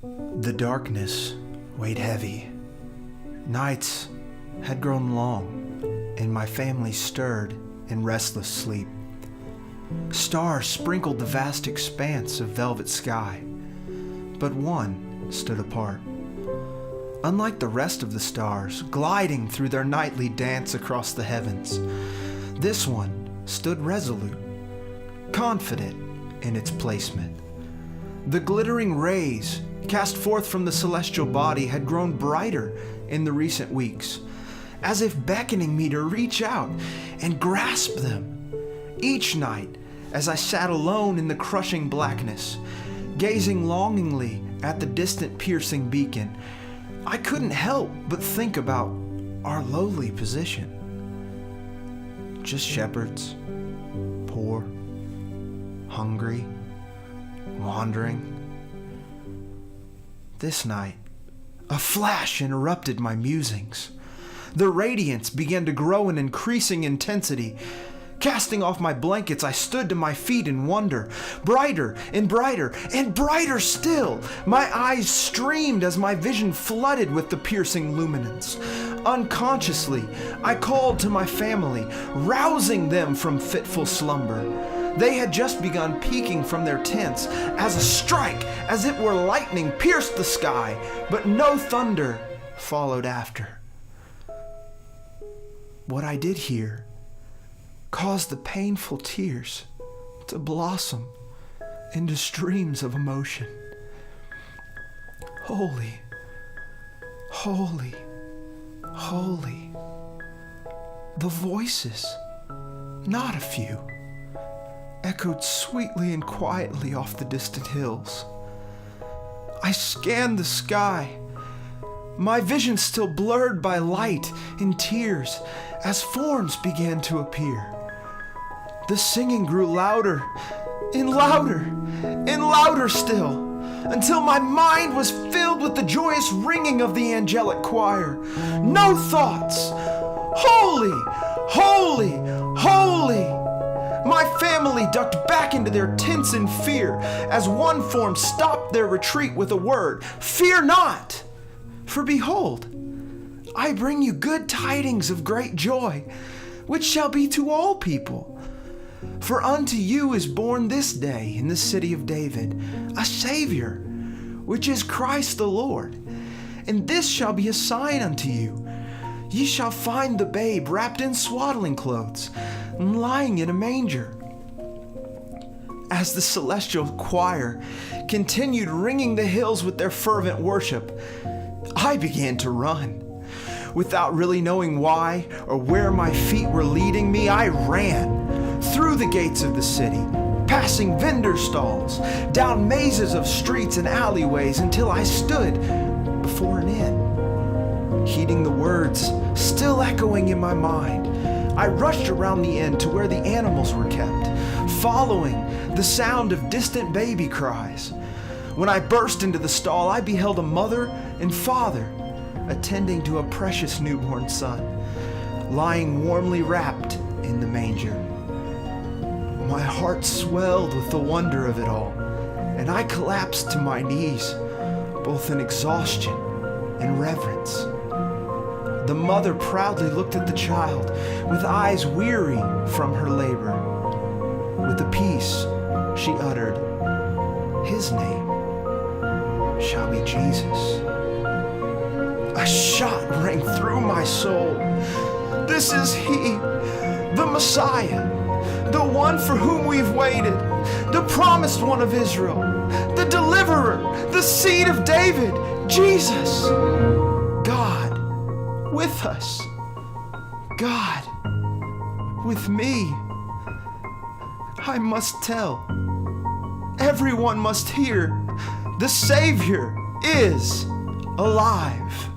The darkness weighed heavy. Nights had grown long, and my family stirred in restless sleep. Stars sprinkled the vast expanse of velvet sky, but one stood apart. Unlike the rest of the stars gliding through their nightly dance across the heavens, this one stood resolute, confident in its placement. The glittering rays cast forth from the celestial body had grown brighter in the recent weeks, as if beckoning me to reach out and grasp them. Each night, as I sat alone in the crushing blackness, gazing longingly at the distant piercing beacon, I couldn't help but think about our lowly position. Just shepherds, poor, hungry, wandering. This night, a flash interrupted my musings. The radiance began to grow in increasing intensity. Casting off my blankets, I stood to my feet in wonder. Brighter and brighter and brighter still, my eyes streamed as my vision flooded with the piercing luminance. Unconsciously, I called to my family, rousing them from fitful slumber. They had just begun peeking from their tents as a strike, as it were lightning, pierced the sky, but no thunder followed after. What I did hear caused the painful tears to blossom into streams of emotion. Holy, holy, holy. The voices, not a few, echoed sweetly and quietly off the distant hills. I scanned the sky, my vision still blurred by light and tears as forms began to appear. The singing grew louder and louder and louder still, until my mind was filled with the joyous ringing of the angelic choir. No thoughts. Holy, holy, holy. My family ducked back into their tents in fear as one form stopped their retreat with a word, "Fear not, for behold, I bring you good tidings of great joy, which shall be to all people. For unto you is born this day in the city of David a Savior, which is Christ the Lord. And this shall be a sign unto you. Ye shall find the babe wrapped in swaddling clothes, and lying in a manger." As the celestial choir continued ringing the hills with their fervent worship, I began to run. Without really knowing why or where my feet were leading me, I ran through the gates of the city, passing vendor stalls, down mazes of streets and alleyways until I stood before an inn. Heeding the words still echoing in my mind, I rushed around the inn to where the animals were kept, following the sound of distant baby cries. When I burst into the stall, I beheld a mother and father attending to a precious newborn son, lying warmly wrapped in the manger. My heart swelled with the wonder of it all, and I collapsed to my knees, both in exhaustion and reverence. The mother proudly looked at the child with eyes weary from her labor. With a peace, she uttered, "His name shall be Jesus." A shot rang through my soul. This is He, the Messiah, the one for whom we've waited, the promised one of Israel, the deliverer, the seed of David, Jesus. God with us. God with me. I must tell. Everyone must hear. The Savior is alive.